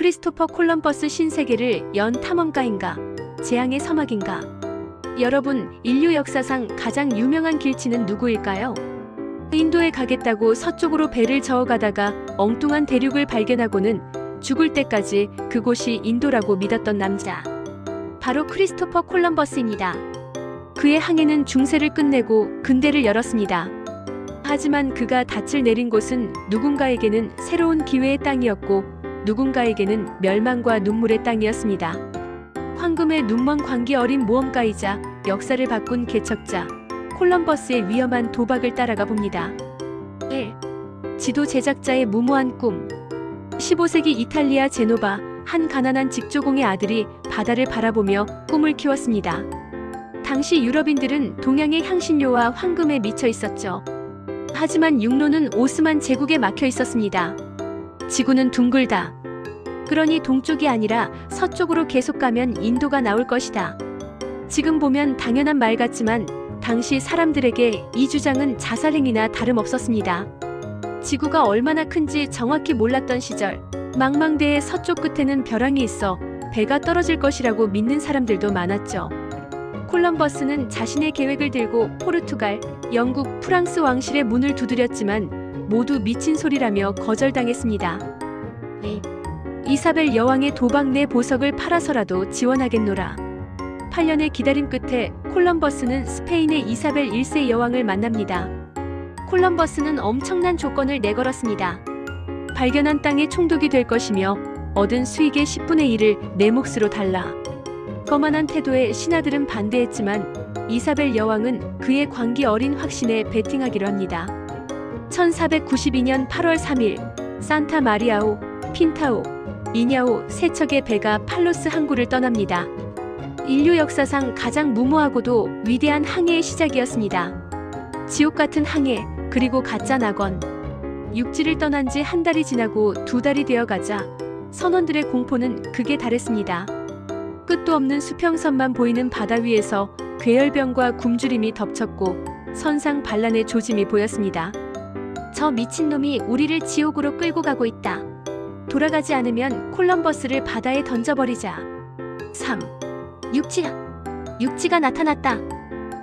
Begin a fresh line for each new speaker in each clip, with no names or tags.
크리스토퍼 콜럼버스 신세계를 연 탐험가인가? 재앙의 서막인가? 여러분, 인류 역사상 가장 유명한 길치는 누구일까요? 인도에 가겠다고 서쪽으로 배를 저어가다가 엉뚱한 대륙을 발견하고는 죽을 때까지 그곳이 인도라고 믿었던 남자. 바로 크리스토퍼 콜럼버스입니다. 그의 항해는 중세를 끝내고 근대를 열었습니다. 하지만 그가 닻을 내린 곳은 누군가에게는 새로운 기회의 땅이었고 누군가에게는 멸망과 눈물의 땅이었습니다. 황금의 눈먼 광기 어린 모험가이자 역사를 바꾼 개척자 콜럼버스의 위험한 도박을 따라가 봅니다. 1. 지도 제작자의 무모한 꿈. 15세기 이탈리아 제노바 한 가난한 직조공의 아들이 바다를 바라보며 꿈을 키웠습니다. 당시 유럽인들은 동양의 향신료와 황금에 미쳐 있었죠. 하지만 육로는 오스만 제국에 막혀 있었습니다. 지구는 둥글다. 그러니 동쪽이 아니라 서쪽으로 계속 가면 인도가 나올 것이다. 지금 보면 당연한 말 같지만 당시 사람들에게 이 주장은 자살행위나 다름없었습니다. 지구가 얼마나 큰지 정확히 몰랐던 시절, 망망대해 서쪽 끝에는 벼랑이 있어 배가 떨어질 것이라고 믿는 사람들도 많았죠. 콜럼버스는 자신의 계획을 들고 포르투갈, 영국, 프랑스 왕실의 문을 두드렸지만 모두 미친 소리라며 거절당했습니다. 이사벨 여왕의 도박 내 보석을 팔아서라도 지원하겠노라. 8년의 기다림 끝에 콜럼버스는 스페인의 이사벨 1세 여왕을 만납니다. 콜럼버스는 엄청난 조건을 내걸었습니다. 발견한 땅의 총독이 될 것이며 얻은 수익의 10분의 1을 내 몫으로 달라. 거만한 태도에 신하들은 반대했지만 이사벨 여왕은 그의 광기 어린 확신에 베팅하기로 합니다. 1492년 8월 3일 산타 마리아오, 핀타오, 이냐오 세 척의 배가 팔로스 항구를 떠납니다. 인류 역사상 가장 무모하고도 위대한 항해의 시작이었습니다. 지옥 같은 항해, 그리고 가짜 낙원. 육지를 떠난 지 한 달이 지나고 2달이 되어가자 선원들의 공포는 극에 달했습니다. 끝도 없는 수평선만 보이는 바다 위에서 괴열병과 굶주림이 덮쳤고 선상반란의 조짐이 보였습니다. 저 미친놈이 우리를 지옥으로 끌고 가고 있다. 돌아가지 않으면 콜럼버스를 바다에 던져버리자. 3. 육지가 나타났다.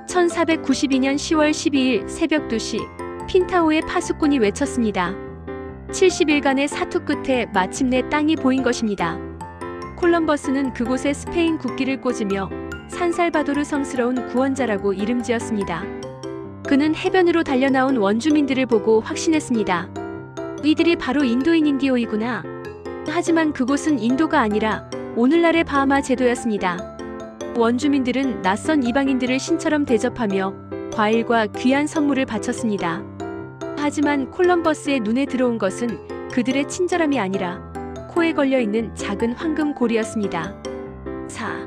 1492년 10월 12일 새벽 2시 핀타오의 파수꾼이 외쳤습니다. 70일간의 사투 끝에 마침내 땅이 보인 것입니다. 콜럼버스는 그곳에 스페인 국기를 꽂으며 산살바도르 성스러운 구원자라고 이름지었습니다. 그는 해변으로 달려나온 원주민들을 보고 확신했습니다. 이들이 바로 인도인 인디오이구나. 하지만 그곳은 인도가 아니라 오늘날의 바하마 제도였습니다. 원주민들은 낯선 이방인들을 신처럼 대접하며 과일과 귀한 선물을 바쳤습니다. 하지만 콜럼버스의 눈에 들어온 것은 그들의 친절함이 아니라 코에 걸려있는 작은 황금 골이었습니다. 4.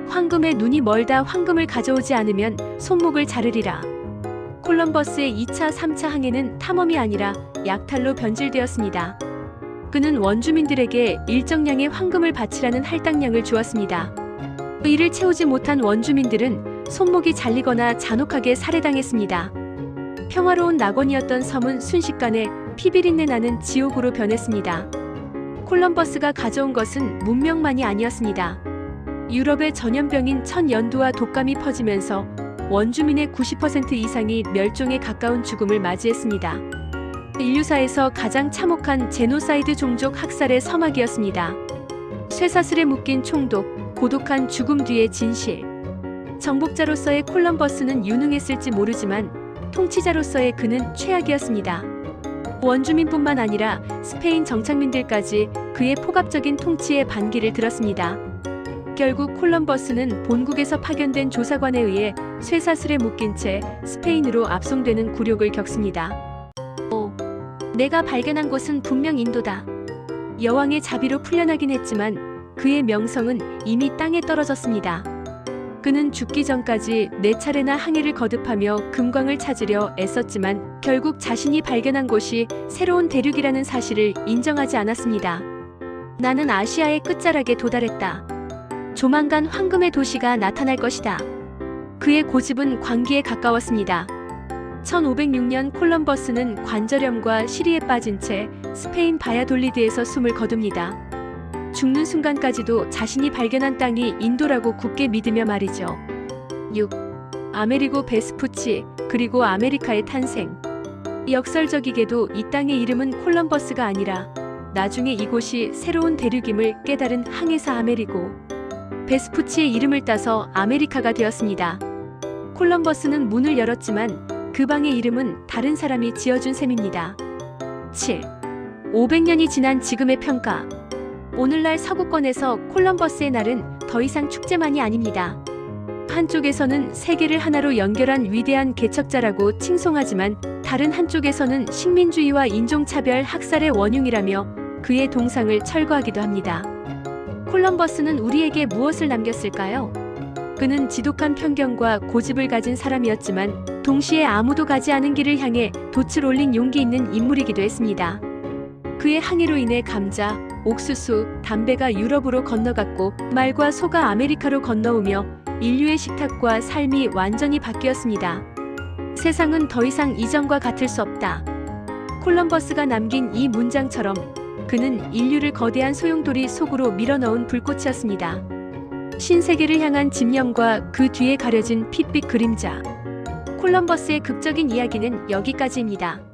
황금의 눈이 멀다. 황금을 가져오지 않으면 손목을 자르리라. 콜럼버스의 2차, 3차 항해는 탐험이 아니라 약탈로 변질되었습니다. 그는 원주민들에게 일정량의 황금을 바치라는 할당량을 주었습니다. 이를 채우지 못한 원주민들은 손목이 잘리거나 잔혹하게 살해당했습니다. 평화로운 낙원이었던 섬은 순식간에 피비린내 나는 지옥으로 변했습니다. 콜럼버스가 가져온 것은 문명만이 아니었습니다. 유럽의 전염병인 천연두와 독감이 퍼지면서 원주민의 90% 이상이 멸종에 가까운 죽음을 맞이했습니다. 인류사에서 가장 참혹한 제노사이드 종족 학살의 서막이었습니다. 쇠사슬에 묶인 총독, 고독한 죽음 뒤의 진실. 정복자로서의 콜럼버스는 유능했을지 모르지만 통치자로서의 그는 최악이었습니다. 원주민뿐만 아니라 스페인 정착민들까지 그의 폭압적인 통치에 반기를 들었습니다. 결국 콜럼버스는 본국에서 파견된 조사관에 의해 쇠사슬에 묶인 채 스페인으로 압송되는 굴욕을 겪습니다. 내가 발견한 곳은 분명 인도다. 여왕의 자비로 풀려나긴 했지만 그의 명성은 이미 땅에 떨어졌습니다. 그는 죽기 전까지 4차례나 항해를 거듭하며 금광을 찾으려 애썼지만 결국 자신이 발견한 곳이 새로운 대륙이라는 사실을 인정하지 않았습니다. 나는 아시아의 끝자락에 도달했다. 조만간 황금의 도시가 나타날 것이다. 그의 고집은 광기에 가까웠습니다. 1506년 콜럼버스는 관절염과 시리에 빠진 채 스페인 바야돌리드에서 숨을 거둡니다. 죽는 순간까지도 자신이 발견한 땅이 인도라고 굳게 믿으며 말이죠. 6. 아메리고 베스푸치, 그리고 아메리카의 탄생. 역설적이게도 이 땅의 이름은 콜럼버스가 아니라 나중에 이곳이 새로운 대륙임을 깨달은 항해사 아메리고 베스푸치의 이름을 따서 아메리카가 되었습니다. 콜럼버스는 문을 열었지만 그 방의 이름은 다른 사람이 지어준 셈입니다. 7. 500년이 지난 지금의 평가. 오늘날 서구권에서 콜럼버스의 날은 더 이상 축제만이 아닙니다. 한쪽에서는 세계를 하나로 연결한 위대한 개척자라고 칭송하지만 다른 한쪽에서는 식민주의와 인종차별 학살의 원흉이라며 그의 동상을 철거하기도 합니다. 콜럼버스는 우리에게 무엇을 남겼을까요? 그는 지독한 편견과 고집을 가진 사람이었지만 동시에 아무도 가지 않은 길을 향해 돛을 올린 용기 있는 인물이기도 했습니다. 그의 항해로 인해 감자, 옥수수, 담배가 유럽으로 건너갔고 말과 소가 아메리카로 건너오며 인류의 식탁과 삶이 완전히 바뀌었습니다. 세상은 더 이상 이전과 같을 수 없다. 콜럼버스가 남긴 이 문장처럼 그는 인류를 거대한 소용돌이 속으로 밀어넣은 불꽃이었습니다. 신세계를 향한 집념과 그 뒤에 가려진 핏빛 그림자. 콜럼버스의 극적인 이야기는 여기까지입니다.